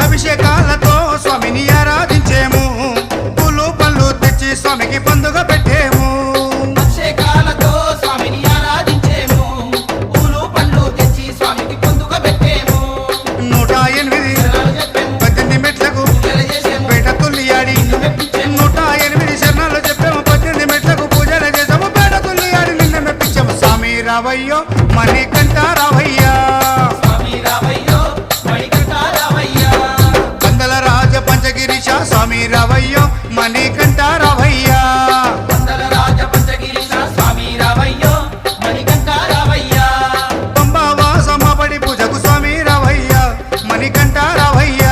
అభిషేకాలతో స్వామిని ఆరాధించేము పూలు పళ్ళు తెచ్చి స్వామికి పండుగ పెట్టేము అభిషేకాలతో స్వామిని ఆరాధించేము పూలు పండ్లు తెచ్చి స్వామికి పండుగ పెట్టేము 108 18 మెట్లకు పేట తుల్లియాడి 108 శరణాలు చెప్పాము 18 మెట్లకు పూజలు చేసాము పేట తుల్లియాడి నిన్న మెప్పించాము స్వామి రావయ్యో మణికంఠ రావయ్యా స్వామి రావయ్యో మణికంఠ రావయ్యా కందల రాజ పంచగిరీశ స్వామి రావయ్యో మణికంఠ రావయ్యా వందల రాజ పంచగిరీశ స్వామి రావయ్యో మణికంఠ రావయ్యా పంబావాస మాబడి పూజకు స్వామి రావయ్యా మణికంఠ రావయ్యా